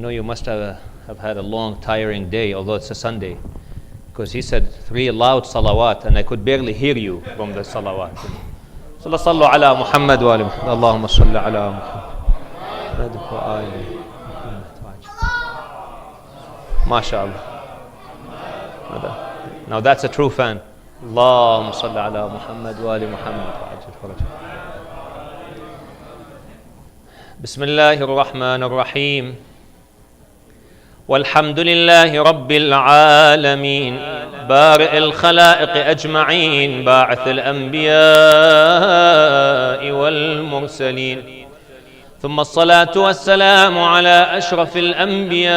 know you must have had a long, tiring day, although it's a Sunday, because he said 3 loud salawat, and I could barely hear you from the salawat. So sallu ala Muhammad wa ali Muhammad. Allahumma salli ala Muhammad wa ali Muhammad. MashaAllah. Now that's a true fan. Allahumma salli ala Muhammad wa ali Muhammad wa ajil farajah. Bismillahir Rahmanir Rahim. والحمد لله رب العالمين بارئ الخلائق أجمعين باعث الأنبياء والمرسلين ثم الصلاة والسلام على أشرف الأنبياء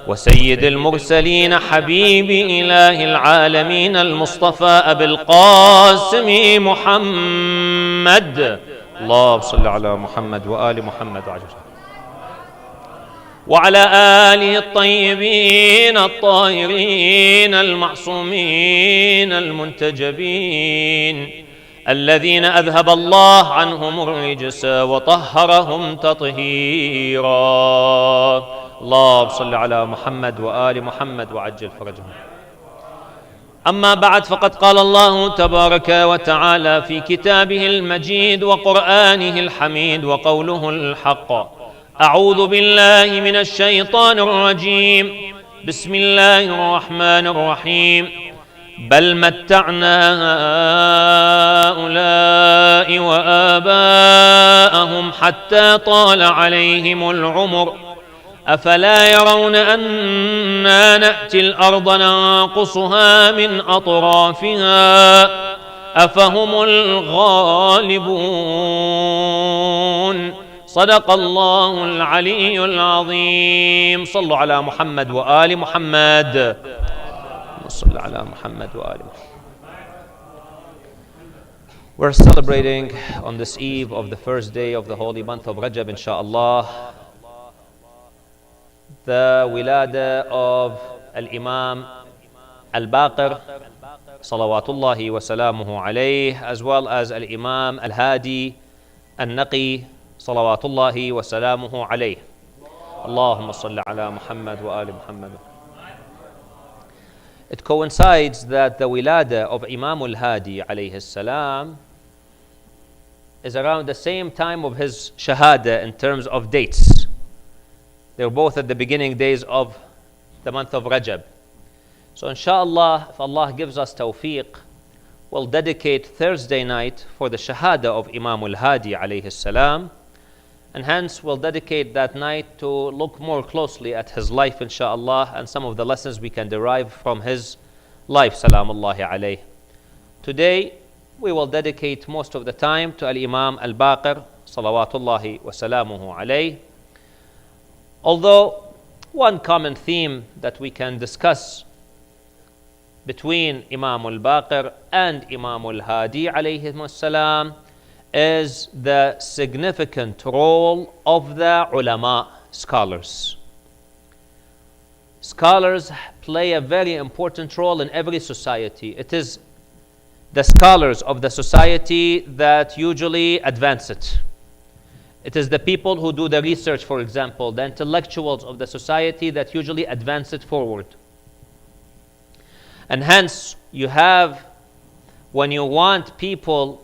وسيد المرسلين حبيب إله العالمين المصطفى أبي القاسم محمد اللهم صل على محمد وآل محمد وعلى آله الطيبين الطاهرين المعصومين المنتجبين الذين أذهب الله عنهم الرجس وطهرهم تطهيرا اللهم صل على محمد وآل محمد وعجل فرجهم. أما بعد، فقد قال الله تبارك وتعالى في كتابه المجيد وقرآنه الحميد وقوله الحق: أعوذ بالله من الشيطان الرجيم. بسم الله الرحمن الرحيم. بل متعنا هؤلاء وآباءهم حتى طال عليهم العمر أفلا يرون أنا نأتي الأرض ننقصها من أطرافها أفهم الغالبون. صدق الله العلي العظيم. صلوا على محمد وآل محمد. صل على محمد وآل محمد. We're celebrating on this eve of the first day of the holy month of Rajab, inshaAllah, the wilada of Al-Imam Al-Baqir, salawatullahi wa salamuhu alayh, as well as Al-Imam Al-Hadi Al-Naqi, salawatullahi wa salamuhu alayh. Allahumma salli ala Muhammad wa ali Muhammad. It coincides that the wilada of Imam Al-Hadi alayhi salam is around the same time of his shahada in terms of dates. They're both at the beginning days of the month of Rajab. So inshallah, if Allah gives us tawfiq, we'll dedicate Thursday night for the shahada of Imam Al-Hadi alayhi salam, and hence we'll dedicate that night to look more closely at his life inshallah and some of the lessons we can derive from his life, salamullahi alayh. Today we will dedicate most of the time to Al-Imam Al-Baqir, salawatullahi wa salamuhu alayh. Although one common theme that we can discuss between Imam Al-Baqir and Imam Al-Hadi alayhi salam is the significant role of the ulama, scholars. Scholars play a very important role in every society. It is the scholars of the society that usually advance it. It is the people who do the research, for example, the intellectuals of the society that usually advance it forward. And hence, you have, when you want people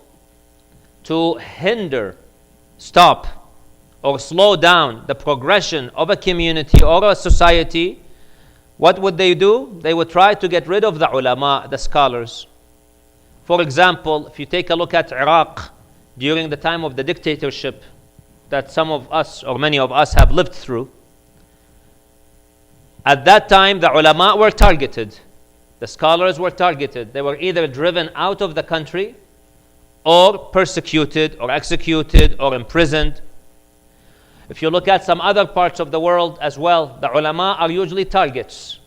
to hinder, stop, or slow down the progression of a community or a society, what would they do? They would try to get rid of the ulama, the scholars. For example, if you take a look at Iraq during the time of the dictatorship that some of us or many of us have lived through, at that time the ulama were targeted. The scholars were targeted. They were either driven out of the country or persecuted or executed or imprisoned. If you look at some other parts of the world as well, the ulama are usually targets.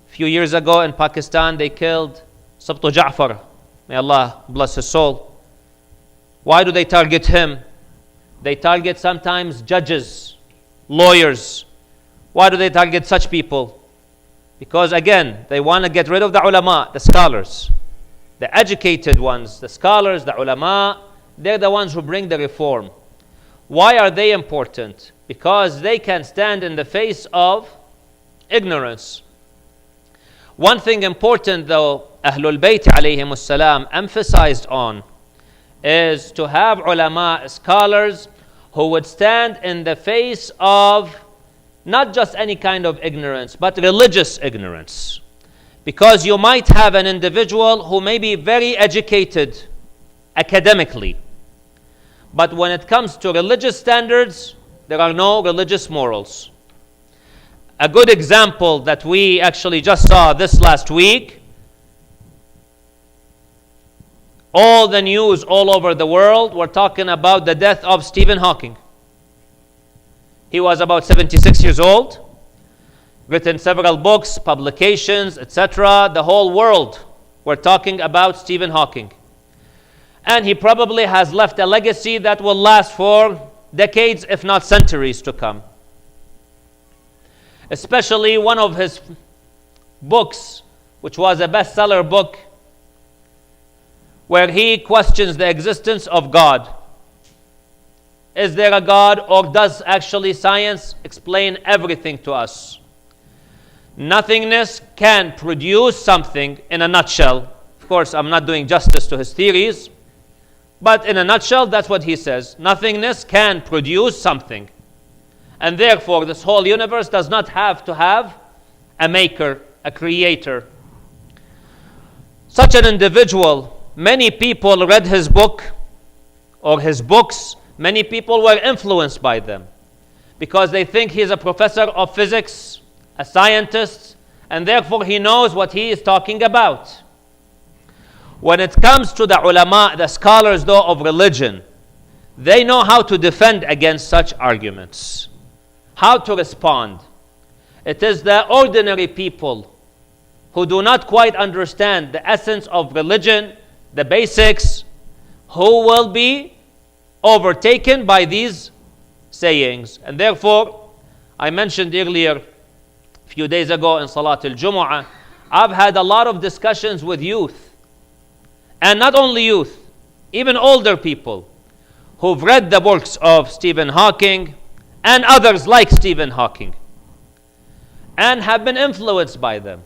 A few years ago in Pakistan, they killed Sabtu Ja'far. May Allah bless his soul. Why do they target him? They target sometimes judges, lawyers. Why do they target such people? Because again, they want to get rid of the ulama, the scholars. The educated ones, the scholars, the ulama, they're the ones who bring the reform. Why are they important? Because they can stand in the face of ignorance. One thing important though, Ahlul Bayt alayhimus salam emphasized on is to have ulama, scholars, who would stand in the face of not just any kind of ignorance, but religious ignorance. Because you might have an individual who may be very educated academically, but when it comes to religious standards, there are no religious morals. A good example that we actually just saw this last week, all the news all over the world were talking about the death of Stephen Hawking. He was about 76 years old, written several books, publications, etc. The whole world were talking about Stephen Hawking. And he probably has left a legacy that will last for decades, if not centuries to come. Especially one of his books, which was a bestseller book, where he questions the existence of God. Is there a God, or does actually science explain everything to us? Nothingness can produce something in a nutshell. Of course, I'm not doing justice to his theories, but in a nutshell, that's what he says. Nothingness can produce something. And therefore, this whole universe does not have to have a maker, a creator. Such an individual, many people read his book or his books. Many people were influenced by them because they think he's a professor of physics, a scientist, and therefore he knows what he is talking about. When it comes to the ulama, the scholars though of religion, they know how to defend against such arguments, how to respond. It is the ordinary people who do not quite understand the essence of religion, the basics, who will be overtaken by these sayings. And therefore, I mentioned earlier, a few days ago in Salat al-Jumu'ah, I've had a lot of discussions with youth, and not only youth, even older people who've read the books of Stephen Hawking and others like Stephen Hawking and have been influenced by them.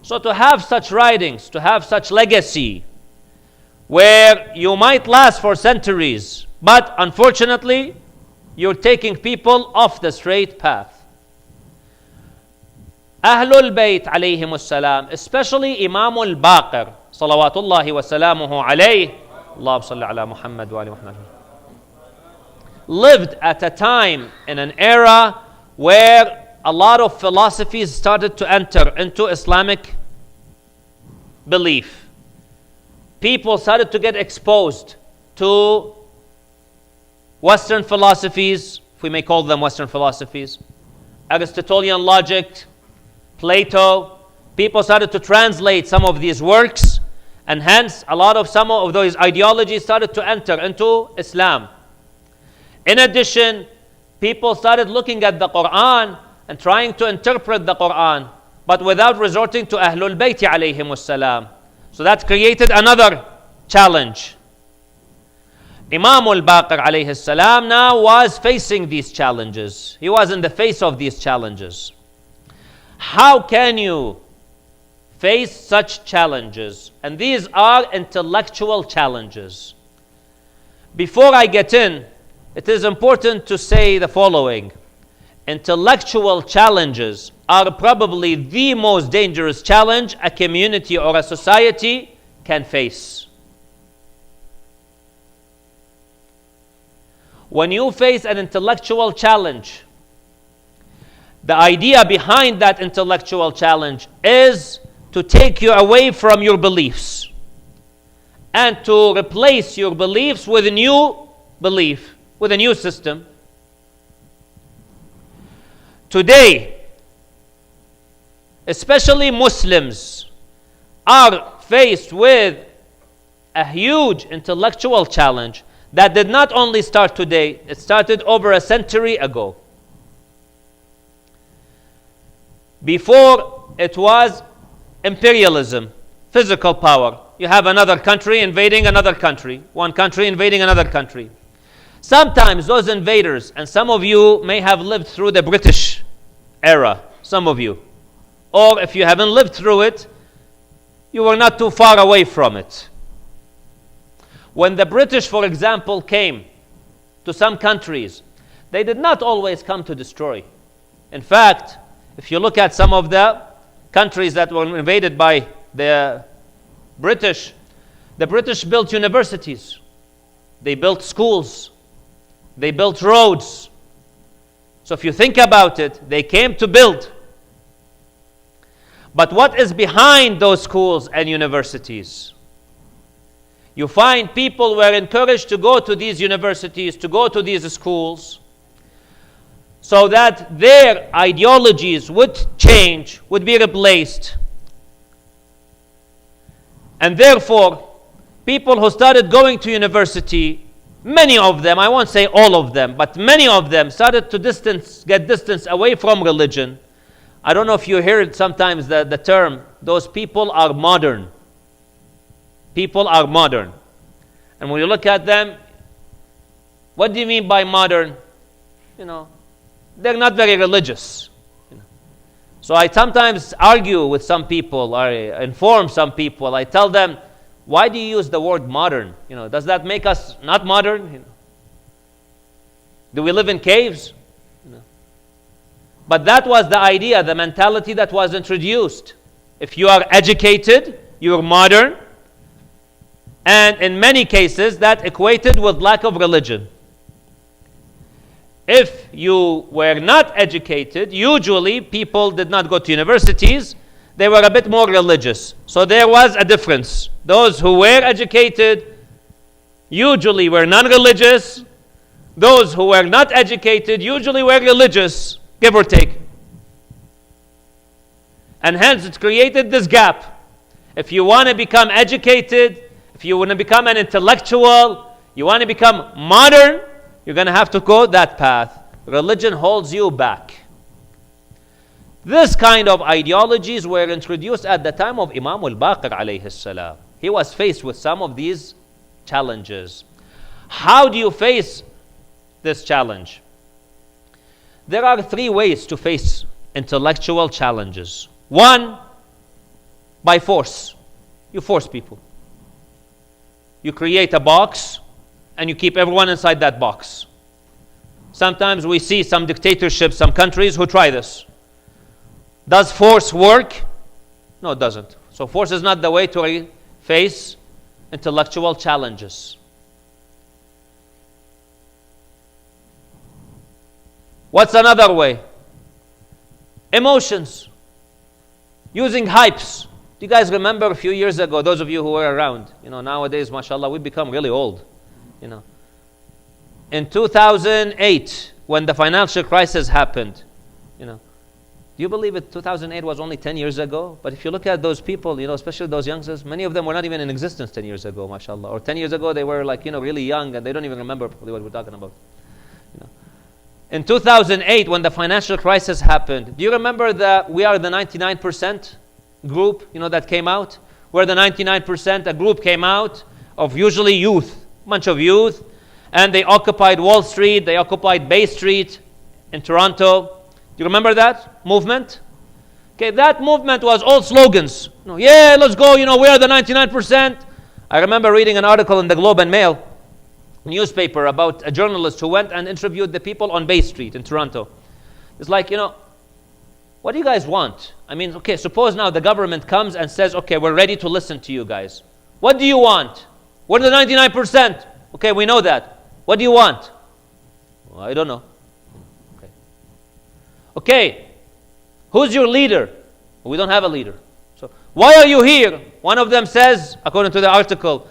So to have such writings, to have such legacy, where you might last for centuries, but unfortunately, you're taking people off the straight path. Ahlul Bayt alayhimus salam, especially Imam Al-Baqir, salawatullahi wa salamuhu alayhi, Allahumma salli ala Muhammad wa ali Muhammad, lived at a time in an era where a lot of philosophies started to enter into Islamic belief. People started to get exposed to Western philosophies, if we may call them Western philosophies, Aristotelian logic, Plato. People started to translate some of these works, and hence some of those ideologies started to enter into Islam. In addition, people started looking at the Quran and trying to interpret the Quran, but without resorting to Ahlul Bayt alayhimus salam. So that created another challenge. Imam Al-Baqir alayhi salam now was facing these challenges. He was in the face of these challenges. How can you face such challenges? And these are intellectual challenges. Before I get in, it is important to say the following. Intellectual challenges are probably the most dangerous challenge a community or a society can face. When you face an intellectual challenge, the idea behind that intellectual challenge is to take you away from your beliefs and to replace your beliefs with a new belief, with a new system. Today, especially Muslims, are faced with a huge intellectual challenge that did not only start today, it started over a century ago. Before, it was imperialism, physical power. You have another country invading another country, one country invading another country. Sometimes those invaders, and some of you may have lived through the British era, some of you. Or if you haven't lived through it, you were not too far away from it. When the British, for example, came to some countries, they did not always come to destroy. In fact, if you look at some of the countries that were invaded by the British built universities, they built schools, they built roads. So if you think about it, they came to build. But what is behind those schools and universities? You find people were encouraged to go to these universities, to go to these schools, so that their ideologies would change, would be replaced. And therefore, people who started going to university, many of them, I won't say all of them, but many of them started to get distance away from religion. I don't know if you heard sometimes the term, those people are modern. People are modern. And when you look at them, what do you mean by modern? They're not very religious. So I sometimes argue with some people, I inform some people, I tell them, why do you use the word modern? Does that make us not modern? Do we live in caves? But that was the idea, the mentality that was introduced. If you are educated, you are modern. And in many cases, that equated with lack of religion. If you were not educated, usually people did not go to universities, they were a bit more religious. So there was a difference. Those who were educated usually were non-religious. Those who were not educated usually were religious, give or take. And hence it created this gap. If you want to become educated, if you want to become an intellectual, you want to become modern, you're going to have to go that path. Religion holds you back. This kind of ideologies were introduced at the time of Imam Al-Baqir alayhi salam. He was faced with some of these challenges. How do you face this challenge? There are three ways to face intellectual challenges. One, by force. You force people. You create a box and you keep everyone inside that box. Sometimes we see some dictatorships, some countries who try this. Does force work? No, it doesn't. So force is not the way to face intellectual challenges. What's another way? Emotions. Using hypes. Do you guys remember a few years ago, those of you who were around? Nowadays, mashallah, we've become really old. In 2008, when the financial crisis happened, do you believe it? 2008 was only 10 years ago? But if you look at those people, especially those youngsters, many of them were not even in existence 10 years ago, mashallah. Or 10 years ago, they were really young and they don't even remember what we're talking about. In 2008, when the financial crisis happened, do you remember that we are the 99% group, that came out? We're the 99%, a group came out of usually youth, a bunch of youth, and they occupied Wall Street, they occupied Bay Street in Toronto. Do you remember that movement? Okay, that movement was all slogans. Yeah, let's go, we are the 99%. I remember reading an article in the Globe and Mail newspaper about a journalist who went and interviewed the people on Bay Street in Toronto. It's like, what do you guys want? Okay, suppose now the government comes and says, okay, we're ready to listen to you guys. What do you want? We're the 99%. Okay, we know that. What do you want? Well, I don't know. Okay, who's your leader? Well, we don't have a leader. So, why are you here? One of them says, according to the article,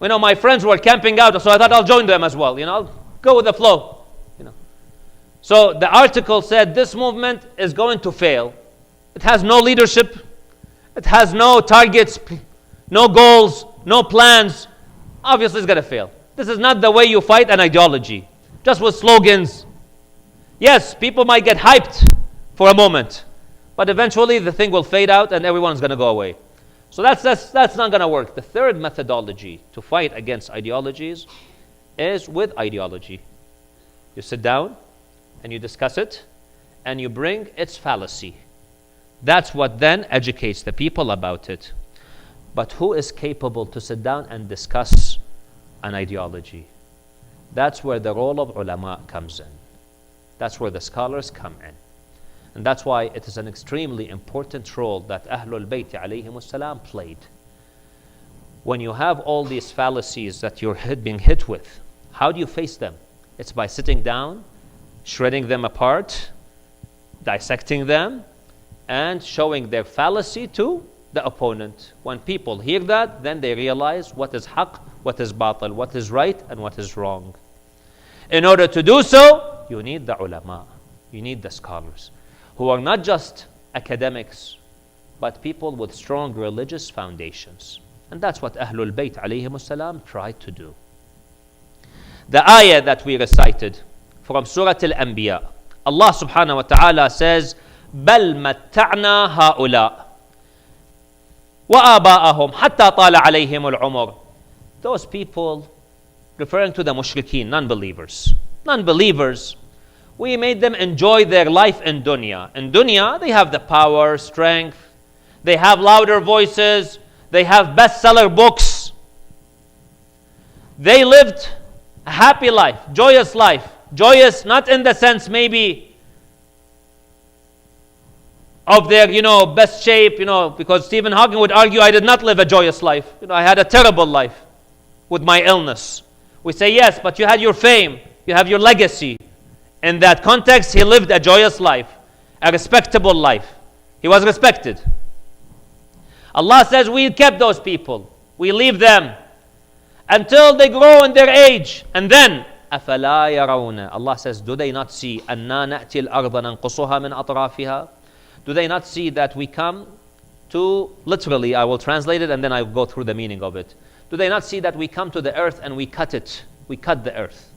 my friends were camping out, so I thought I'll join them as well. I'll go with the flow. So the article said this movement is going to fail. It has no leadership. It has no targets, no goals, no plans. Obviously, it's going to fail. This is not the way you fight an ideology, just with slogans. Yes, people might get hyped for a moment, but eventually the thing will fade out and everyone's going to go away. So that's not going to work. The third methodology to fight against ideologies is with ideology. You sit down and you discuss it and you bring its fallacy. That's what then educates the people about it. But who is capable to sit down and discuss an ideology? That's where the role of ulama comes in. That's where the scholars come in. And that's why it is an extremely important role that Ahlul Bayt alayhimus salam played. When you have all these fallacies that you're being hit with, how do you face them? It's by sitting down, shredding them apart, dissecting them, and showing their fallacy to the opponent. When people hear that, then they realize what is haqq, what is batil, what is right, and what is wrong. In order to do so, you need the ulama, you need the scholars, who are not just academics, but people with strong religious foundations. And that's what Ahlul Bayt alayhimus salam tried to do. The ayah that we recited from Surah Al-Anbiya, Allah subhanahu wa ta'ala says, بَلْ مَتَّعْنَا هَؤُلَاء وَآبَاءَهُمْ حَتَّى طَالَ عَلَيْهِمُ الْعُمُرُ. Those people, referring to the mushrikeen, non-believers. Non-believers, we made them enjoy their life in dunya. In dunya, they have the power, strength, they have louder voices, they have bestseller books. They lived a happy life, joyous life. Joyous not in the sense maybe of their, best shape, because Stephen Hawking would argue, I did not live a joyous life. I had a terrible life with my illness. We say, yes, but you had your fame, you have your legacy. In that context, he lived a joyous life, a respectable life. He was respected. Allah says, we kept those people. We leave them until they grow in their age. And then, أَفَلَا يَرَوْنَ. Allah says, do they not see أَنَّا نَأْتِي الْأَرْضَ نَنْقُصُهَا مِنْ أَطْرَافِهَا. Do they not see that we come to, literally, I will translate it and then I will go through the meaning of it. Do they not see that we come to the earth and we cut it? We cut the earth.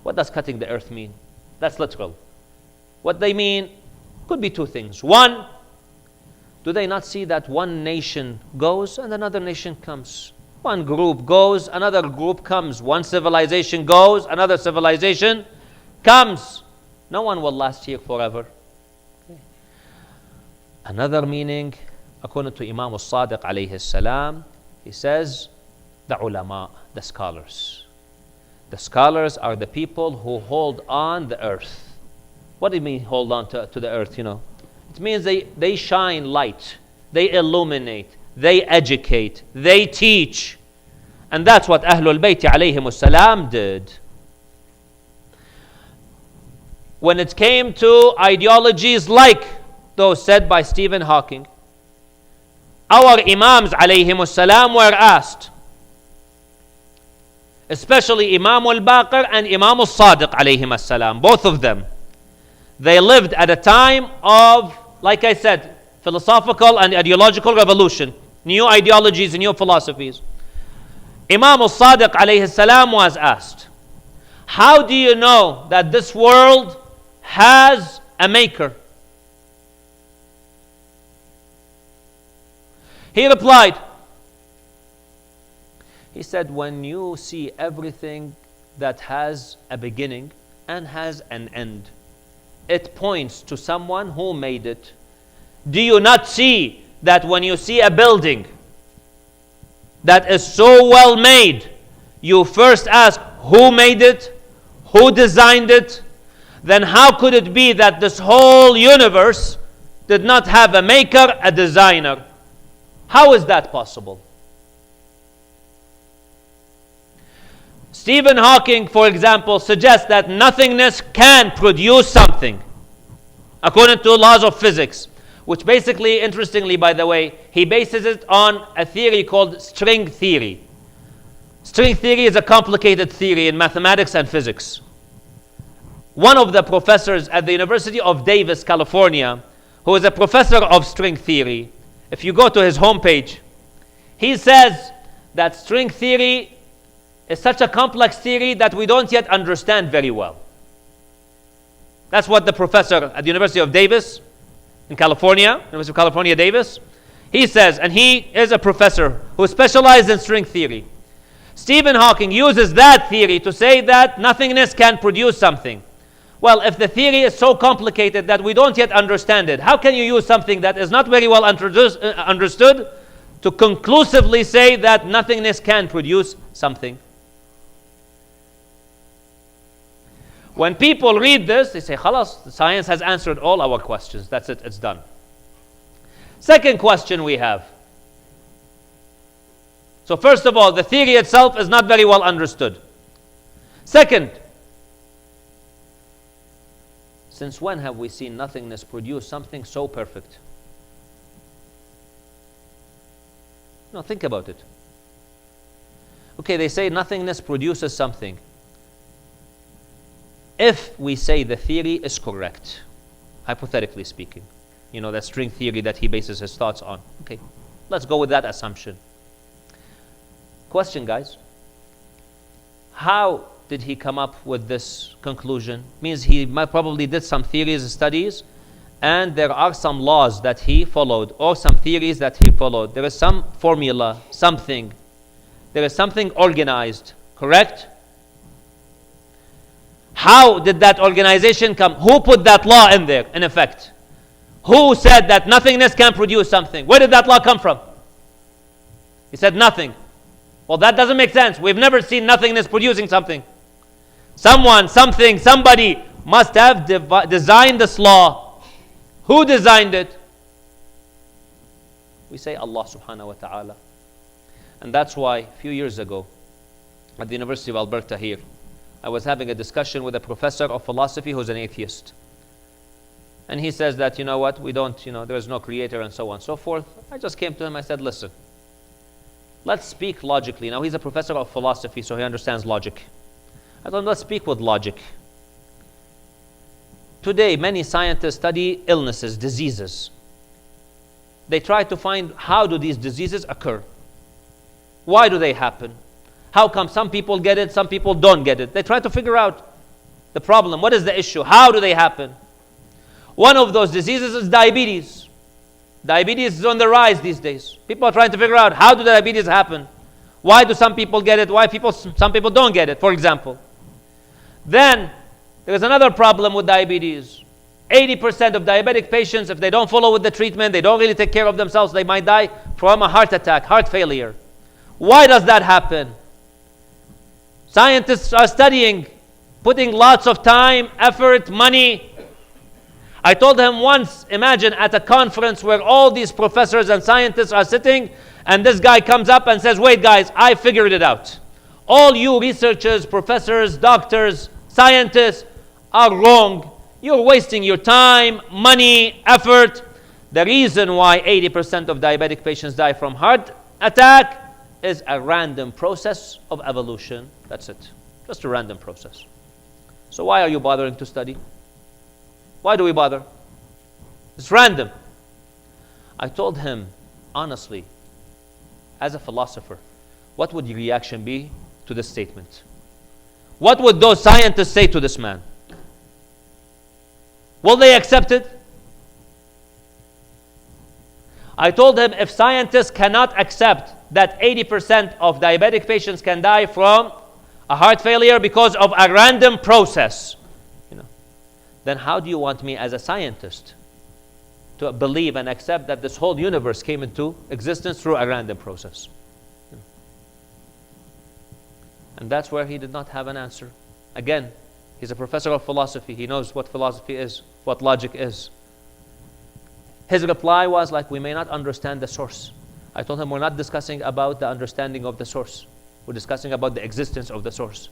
What does cutting the earth mean? That's literal. What they mean could be two things. One, do they not see that one nation goes and another nation comes? One group goes, another group comes. One civilization goes, another civilization comes. No one will last here forever. Okay. Another meaning, according to Imam Al-Sadiq alayhi salam, he says, the ulama, the scholars. The scholars are the people who hold on the earth. What do you mean hold on to the earth, It means they shine light, they illuminate, they educate, they teach. And that's what Ahlul Bayt alayhimus salam did. When it came to ideologies like those said by Stephen Hawking, our Imams alayhimus salam were asked, especially Imam Al-Baqir and Imam Al-Sadiq alayhimus salam, both of them. They lived at a time of, like I said, philosophical and ideological revolution, new ideologies and new philosophies. Imam Al-Sadiq alayhi salam was asked, how do you know that this world has a maker? He replied, he said, when you see everything that has a beginning and has an end, it points to someone who made it. Do you not see that when you see a building that is so well made, you first ask who made it, who designed it? Then how could it be that this whole universe did not have a maker, a designer? How is that possible? Stephen Hawking, for example, suggests that nothingness can produce something, according to laws of physics, which basically, interestingly, by the way, he bases it on a theory called string theory. String theory is a complicated theory in mathematics and physics. One of the professors at the University of Davis, California, who is a professor of string theory, if you go to his homepage, he says that string theory is such a complex theory that we don't yet understand very well. That's what the professor at the University of Davis in California, University of California, Davis, he says, and he is a professor who specializes in string theory, Stephen Hawking uses that theory to say that nothingness can produce something. Well, if the theory is so complicated that we don't yet understand it, how can you use something that is not very well understood to conclusively say that nothingness can produce something? When people read this, they say, "Khalas, science has answered all our questions. That's it, it's done." Second question we have. So first of all, the theory itself is not very well understood. Second, since when have we seen nothingness produce something so perfect? No, think about it. Okay, they say nothingness produces something. If we say the theory is correct, hypothetically speaking, you know, that string theory that he bases his thoughts on. Okay, let's go with that assumption. Question, guys. How did he come up with this conclusion? Means he probably did some theories and studies, and there are some laws that he followed, or some theories that he followed. There is some formula, something. There is something organized, correct? How did that organization come? Who put that law in there, in effect? Who said that nothingness can produce something? Where did that law come from? He said nothing. Well, that doesn't make sense. We've never seen nothingness producing something. Someone, something, somebody must have designed this law. Who designed it? We say Allah subhanahu wa ta'ala. And that's why a few years ago at the University of Alberta here, I was having a discussion with a professor of philosophy who's an atheist. And he says that, you know what, we don't, there is no creator and so on and so forth. I just came to him, I said, listen, let's speak logically. Now, he's a professor of philosophy, so he understands logic. I told him, let's speak with logic. Today, many scientists study illnesses, diseases. They try to find how do these diseases occur? Why do they happen? How come some people get it, some people don't get it? They try to figure out the problem. What is the issue? How do they happen? One of those diseases is diabetes. Diabetes is on the rise these days. People are trying to figure out how do diabetes happen? Why do some people get it? Why some people don't get it, for example. Then, there is another problem with diabetes. 80% of diabetic patients, if they don't follow with the treatment, they don't really take care of themselves, they might die from a heart attack, heart failure. Why does that happen? Scientists are studying, putting lots of time, effort, money. I told him once, imagine at a conference where all these professors and scientists are sitting, and this guy comes up and says, wait guys, I figured it out. All you researchers, professors, doctors, scientists are wrong. You're wasting your time, money, effort. The reason why 80% of diabetic patients die from heart attack is a random process of evolution. That's it. Just a random process. So why are you bothering to study? Why do we bother? It's random. I told him, honestly, as a philosopher, what would your reaction be to this statement? What would those scientists say to this man? Will they accept it? I told him, if scientists cannot accept that 80% of diabetic patients can die from a heart failure because of a random process, then how do you want me as a scientist to believe and accept that this whole universe came into existence through a random process? And that's where he did not have an answer. Again, he's a professor of philosophy. He knows what philosophy is, what logic is. His reply was like, we may not understand the source. I told him, we're not discussing about the understanding of the source. We're discussing about the existence of the source.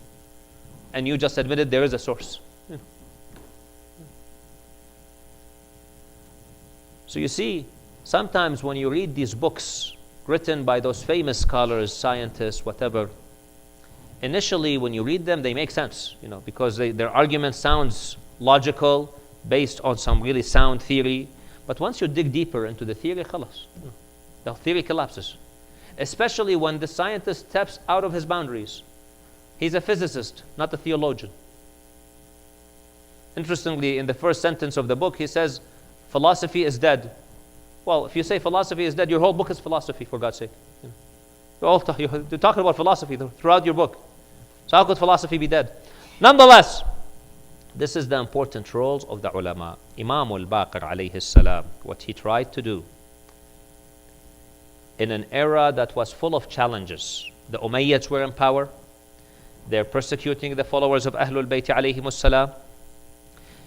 And you just admitted there is a source. So you see, sometimes when you read these books written by those famous scholars, scientists, whatever, initially when you read them, they make sense, because their argument sounds logical, based on some really sound theory. But once you dig deeper into the theory, khalas, the theory collapses. Especially when the scientist steps out of his boundaries. He's a physicist, not a theologian. Interestingly, in the first sentence of the book, he says, philosophy is dead. Well, if you say philosophy is dead, your whole book is philosophy, for God's sake. You're talking about philosophy throughout your book. So how could philosophy be dead? Nonetheless, this is the important roles of the ulama. Imam Al-Baqir alayhi salam, what he tried to do in an era that was full of challenges. The Umayyads were in power. They're persecuting the followers of Ahlul Bayt alayhimus salam.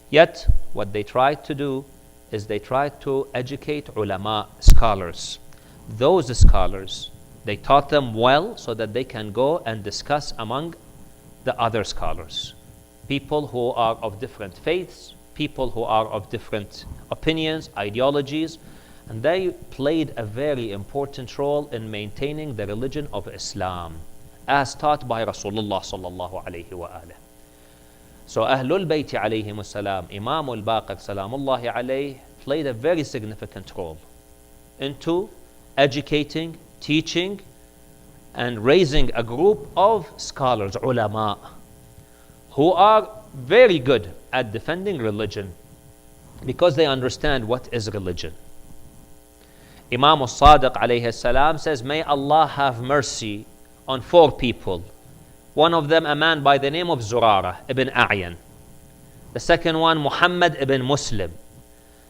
Yet, what they tried to do is they tried to educate ulama, scholars. Those scholars, they taught them well so that they can go and discuss among the other scholars. People who are of different faiths, people who are of different opinions, ideologies, and they played a very important role in maintaining the religion of Islam as taught by Rasulullah sallallahu alayhi wa alayhi. So Ahlul Bayt alayhimus salam, Imam Al-Baqir salamullahi alayhi, played a very significant role into educating, teaching, and raising a group of scholars, ulama, who are very good at defending religion because they understand what is religion. Imam Al-Sadiq alayhi salam says, may Allah have mercy on 4 people. One of them, a man by the name of Zurara ibn A'yan. The second one, Muhammad ibn Muslim.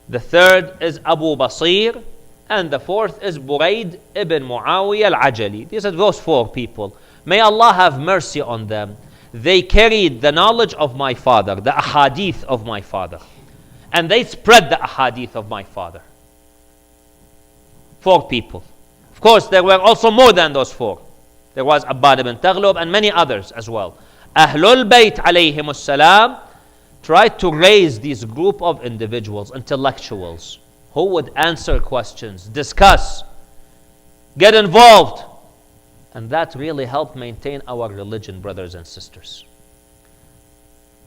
The third is Abu Basir. And the fourth is Buraid ibn Muawiyah al-Ajali. These are those 4 people. May Allah have mercy on them. They carried the knowledge of my father, the ahadith of my father. And they spread the ahadith of my father. 4 people. Of course, there were also more than those 4. There was Abbad ibn Taghlib and many others as well. Ahlul Bayt alayhimus salam tried to raise this group of individuals, intellectuals, who would answer questions, discuss, get involved. And that really helped maintain our religion, brothers and sisters.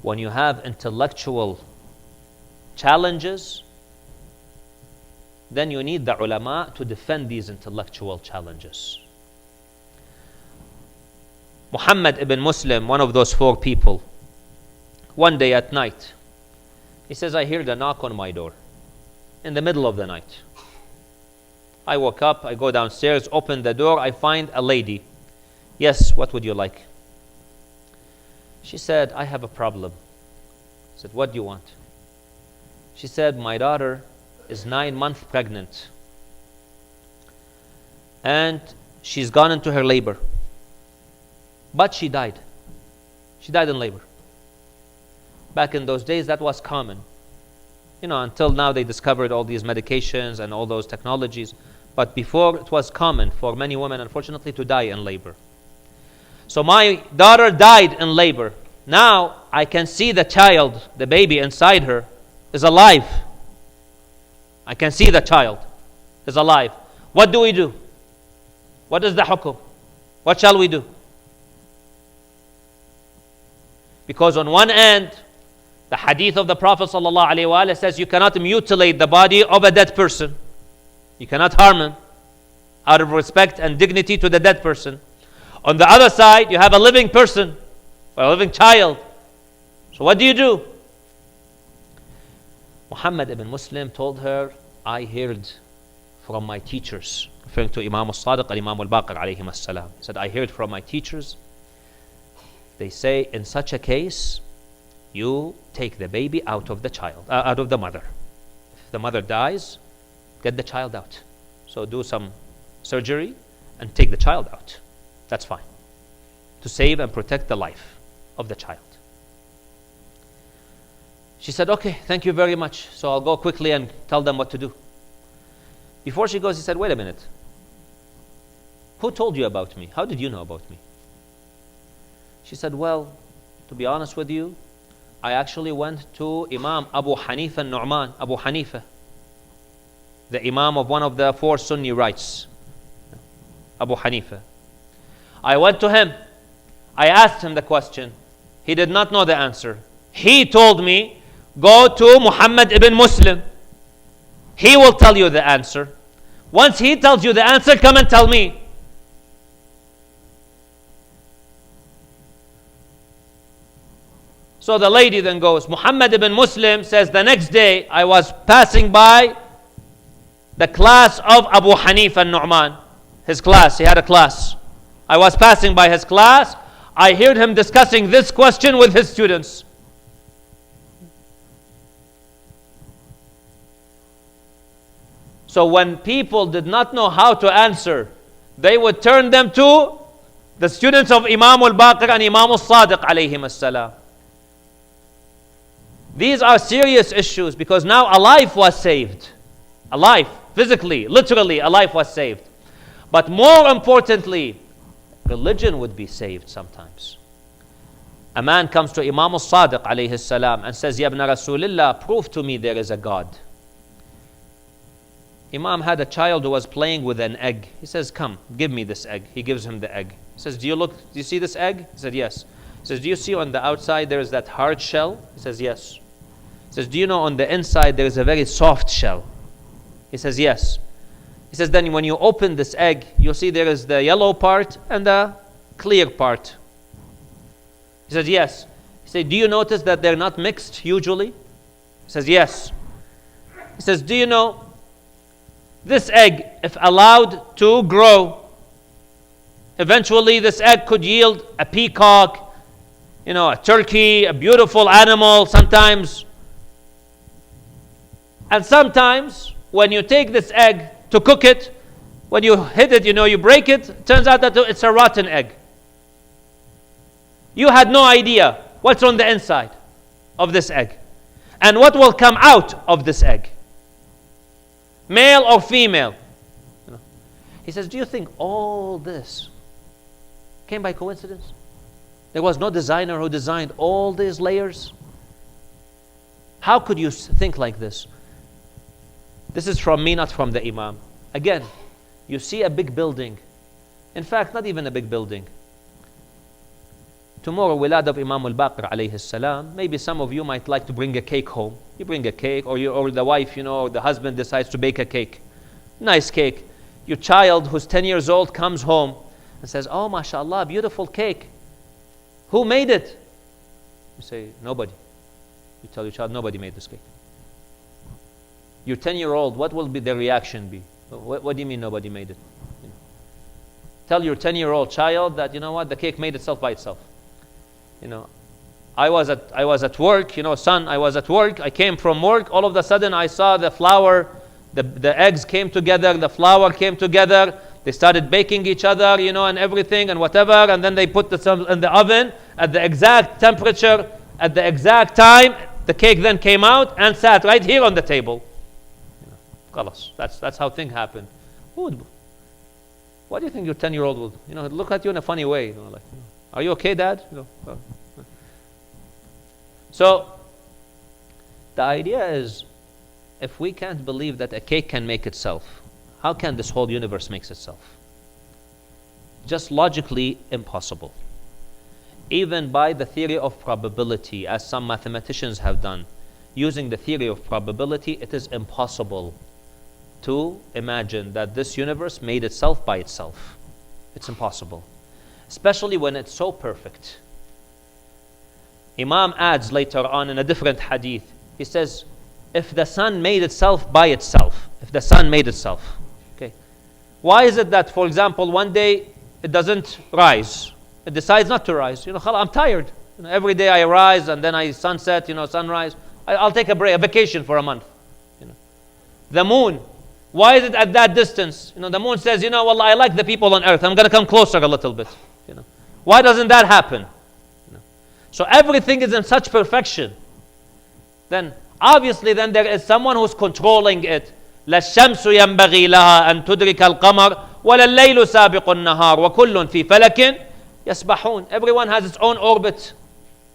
When you have intellectual challenges, then you need the ulama to defend these intellectual challenges. Muhammad ibn Muslim, one of those 4 people, one day at night, he says, I heard a knock on my door in the middle of the night. I woke up, I go downstairs, open the door, I find a lady. Yes, what would you like? She said, I have a problem. I said, what do you want? She said, my daughter is 9 months pregnant and she's gone into her labor. But she died. She died in labor. Back in those days, that was common. Until now they discovered all these medications and all those technologies. But before, it was common for many women, unfortunately, to die in labor. So my daughter died in labor. Now I can see the child, the baby inside her, is alive. I can see the child is alive. What do we do? What is the hukum? What shall we do? Because on one end, the hadith of the Prophet ﷺ says you cannot mutilate the body of a dead person. You cannot harm him out of respect and dignity to the dead person. On the other side, you have a living person, or a living child. So what do you do? Muhammad ibn Muslim told her, I heard from my teachers, referring to Imam Al-Sadiq and Imam Al-Baqir alayhim as-salam. He said, I heard from my teachers. They say, in such a case, you take the baby out of the child, out of the mother. If the mother dies, get the child out. So do some surgery and take the child out. That's fine. To save and protect the life of the child. She said, okay, thank you very much. So I'll go quickly and tell them what to do. Before she goes, he said, wait a minute. Who told you about me? How did you know about me? She said, well, to be honest with you, I actually went to Imam Abu Hanifa al-Nu'man, Abu Hanifa, the Imam of one of the 4 Sunni rites, Abu Hanifa. I went to him. I asked him the question. He did not know the answer. He told me, go to Muhammad ibn Muslim. He will tell you the answer. Once he tells you the answer, come and tell me. So the lady then goes, Muhammad ibn Muslim says, the next day I was passing by the class of Abu Hanifa al-Nu'man. His class, he had a class. I was passing by his class. I heard him discussing this question with his students. So when people did not know how to answer, they would turn them to the students of Imam Al-Baqir and Imam Al-Sadiq alayhim as-salam. These are serious issues because now a life was saved. A life, physically, literally, a life was saved. But more importantly, religion would be saved sometimes. A man comes to Imam Al-Sadiq alayhi salam and says, Ya ibn Rasulillah, prove to me there is a God. Imam had a child who was playing with an egg. He says, come, give me this egg. He gives him the egg. He says, do you see this egg? He said, yes. He says, do you see on the outside there is that hard shell? He says, yes. He says, do you know on the inside there is a very soft shell? He says, yes. He says, then when you open this egg, you'll see there is the yellow part and the clear part. He says, yes. He said, do you notice that they're not mixed usually? He says, yes. He says, do you know this egg, if allowed to grow, eventually this egg could yield a peacock, a turkey, a beautiful animal sometimes. And sometimes when you take this egg to cook it, when you hit it, you break it, it turns out that it's a rotten egg. You had no idea what's on the inside of this egg and what will come out of this egg. Male or female. He says, do you think all this came by coincidence? There was no designer who designed all these layers? How could you think like this? This is from me, not from the Imam. Again, you see a big building. In fact, not even a big building. Tomorrow, Wilad of Imam Al-Baqir alayhi salam, maybe some of you might like to bring a cake home. You bring a cake, or the wife, or the husband decides to bake a cake. Nice cake. Your child who's 10 years old comes home and says, oh, mashallah, beautiful cake. Who made it? You say, nobody. You tell your child, nobody made this cake. Your 10-year-old, what will be the reaction be? What do you mean nobody made it? Tell your 10-year-old child that, the cake made itself by itself. I was at work, son, I was at work, I came from work, all of a sudden I saw the flour, the eggs came together, the flour came together, they started baking each other, and everything and whatever, and then they put them in the oven at the exact temperature, at the exact time, the cake then came out and sat right here on the table. That's how things happen. What do you think your 10-year-old will, look at you in a funny way, are you okay, Dad? So, the idea is, if we can't believe that a cake can make itself, how can this whole universe make itself? Just logically impossible. Even by the theory of probability, as some mathematicians have done, using the theory of probability, it is impossible to imagine that this universe made itself by itself. It's impossible. Especially when it's so perfect. Imam adds later on in a different hadith, he says, if the sun made itself by itself, okay, why is it that, for example, one day it doesn't rise? It decides not to rise. I'm tired. Every day I rise and then I sunset, sunrise. I'll take a break, a vacation for a month. The moon, why is it at that distance? The moon says, wallah, I like the people on earth. I'm going to come closer a little bit. Why doesn't that happen? So everything is in such perfection. Then obviously there is someone who's controlling it. لا الشمس ينبغي لها أن تدرك القمر ولا الليل سابق النهار وكل في فلك يسبحون. Everyone has its own orbit,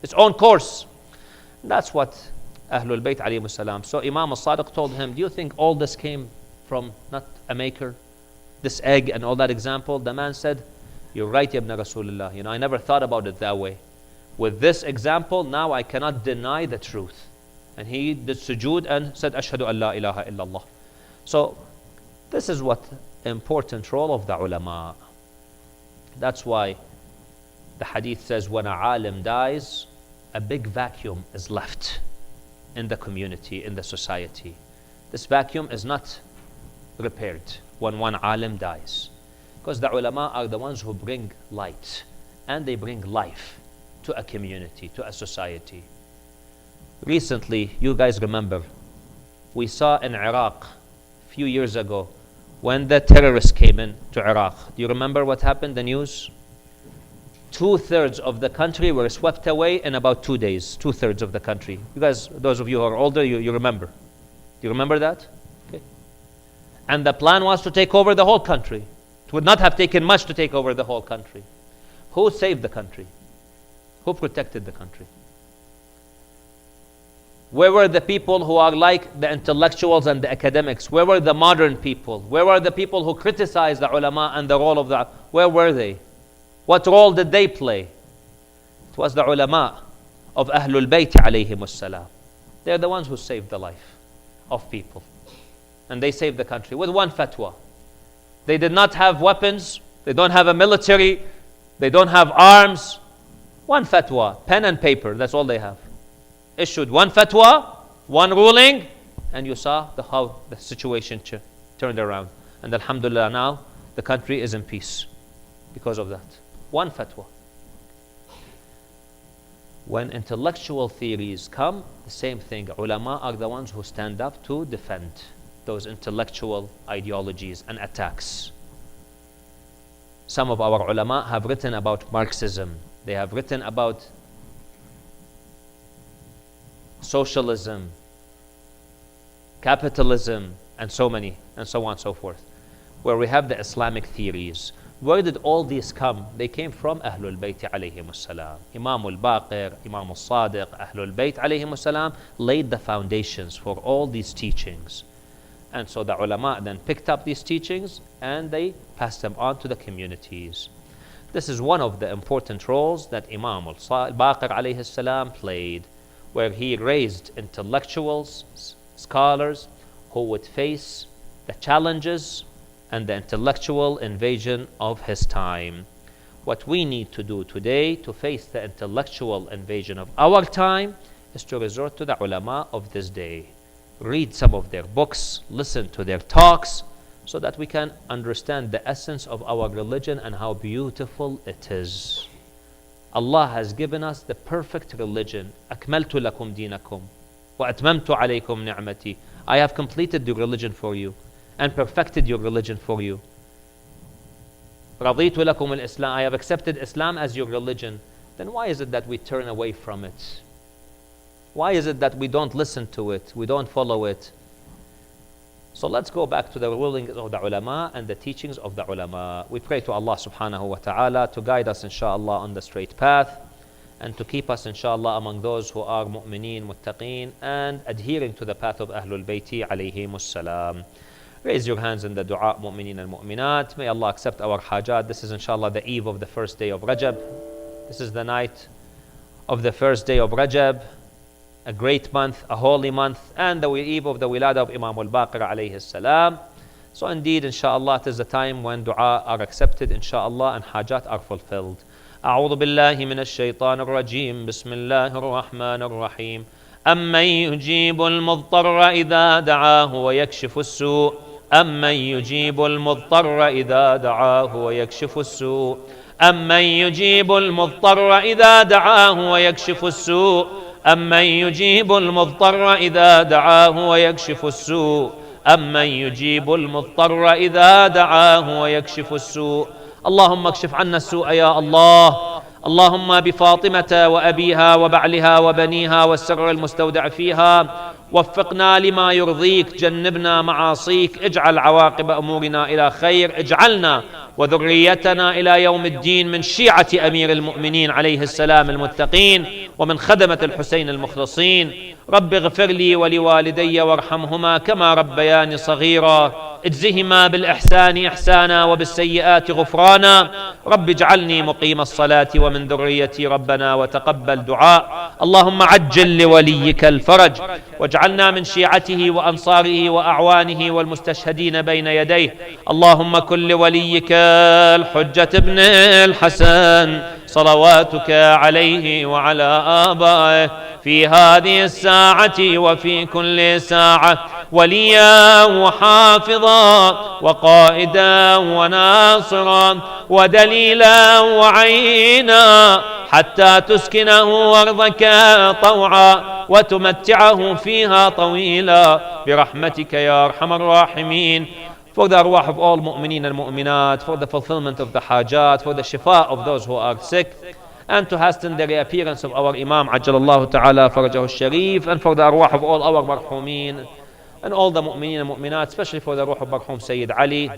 its own course. That's what Ahlul Bayt alayhimus salam. So Imam Al-Sadiq told him, do you think all this came from not a maker? This egg and all that example? The man said, you're right, Ibn Rasulullah. I never thought about it that way. With this example, now I cannot deny the truth. And he did sujood and said, Ashhadu an la ilaha illallah. So, this is what important role of the ulama. That's why the hadith says, when a alim dies, a big vacuum is left in the community, in the society. This vacuum is not repaired when one alim dies. Because the ulama are the ones who bring light and they bring life to a community, to a society. Recently, you guys remember, we saw in Iraq a few years ago when the terrorists came in to Iraq. Do you remember what happened, the news? 2/3 of the country were swept away in about 2 days. 2/3 of the country. You guys, those of you who are older, you remember. Do you remember that? Okay. And the plan was to take over the whole country. It would not have taken much to take over the whole country. Who saved the country? Who protected the country? Where were the people who are like the intellectuals and the academics? Where were the modern people? Where were the people who criticized the ulama and the role of the... Where were they? What role did they play? It was the ulama of Ahlul Bayt alayhim as-salam. They're the ones who saved the life of people. And they saved the country with one fatwa. They did not have weapons. They don't have a military. They don't have arms. One fatwa, pen and paper, that's all they have. Issued one fatwa, one ruling, and you saw how the situation turned around. And alhamdulillah, now the country is in peace because of that. One fatwa. When intellectual theories come, the same thing. Ulama are the ones who stand up to defend those intellectual ideologies and attacks. Some of our ulama have written about Marxism. They have written about socialism, capitalism, and so on and so forth, where we have the Islamic theories. Where did all these come? They came from Ahlul Bayt alayhim as-salam. Imam Al-Baqir, Imam Al-Sadiq, Ahlul Bayt alayhim as-salam laid the foundations for all these teachings. And so the ulama then picked up these teachings and they passed them on to the communities. This is one of the important roles that Imam Al-Baqir alayhi salam played, where he raised intellectuals, scholars who would face the challenges and the intellectual invasion of his time. What we need to do today to face the intellectual invasion of our time is to resort to the ulama of this day. Read some of their books, listen to their talks, so that we can understand the essence of our religion and how beautiful it is. Allah has given us the perfect religion. أكملت لكم دينكم وأتممت عليكم نعمتي. I have completed the religion for you and perfected your religion for you. رضيت لكم الإسلام. I have accepted Islam as your religion. Then why is it that we turn away from it? Why is it that we don't listen to it? We don't follow it? So let's go back to the rulings of the ulama and the teachings of the ulama. We pray to Allah subhanahu wa ta'ala to guide us inshallah on the straight path and to keep us inshallah among those who are mu'mineen, muttaqeen and adhering to the path of Ahlul Bayti alayhimus salam. Raise your hands in the dua, mu'mineen and mu'minat. May Allah accept our hajat. This is inshallah the eve of the first day of Rajab. This is the night of the first day of Rajab, a great month, a holy month, and the eve of the wilada of Imam Al-Baqir alayhi salam. So indeed, inshallah, it is the time when dua are accepted, inshallah, and hajat are fulfilled. أعوذ بالله من الشيطان الرجيم بسم الله الرحمن الرحيم أمن يجيب المضطر إذا دعاه ويكشف السوء أمن يجيب المضطر إذا دعاه ويكشف السوء أمن يجيب المضطر إذا دعاه ويكشف السوء أمن يجيب المضطر إذا دعاه ويكشف السوء أمن يجيب المضطر إذا دعاه ويكشف السوء اللهم اكشف عنا السوء يا الله اللهم بفاطمة وأبيها وبعلها وبنيها والسر المستودع فيها وفقنا لما يرضيك جنبنا معاصيك اجعل عواقب أمورنا إلى خير اجعلنا وذريتنا إلى يوم الدين من شيعة أمير المؤمنين عليه السلام المتقين ومن خدمة الحسين المخلصين رب اغفر لي ولوالدي وارحمهما كما ربياني صغيرا اجزهما بالإحسان إحسانا وبالسيئات غفرانا رب اجعلني مقيم الصلاة ومن ذريتي ربنا وتقبل دعاء اللهم عجل لوليك الفرج واجعلنا من شيعته وأنصاره وأعوانه والمستشهدين بين يديه اللهم كن لوليك الحجة ابن الحسن صلواتك عليه وعلى آبائه في هذه الساعة وفي كل ساعة وليا وحافظا وقائدا وناصرا ودليلا وعينا حتى تسكنه أرضك طوعا وتمتعه فيها طويلا برحمتك يا أرحم الراحمين. For the arwah of all mu'mineen and mu'minat, for the fulfillment of the hajat, for the shifa of those who are sick, and to hasten the reappearance of our Imam Ajjalallahu Ta'ala Farajahu Sharif, and for the arwah of all our marhumeen and all the mu'mineen and mu'minat, especially for the ruh of marhum Sayyid Ali,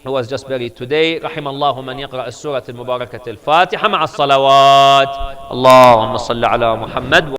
who was just buried today. رحم الله من يقرأ السورة المباركة الفاتحة مع الصلوات. اللهم صل على محمد.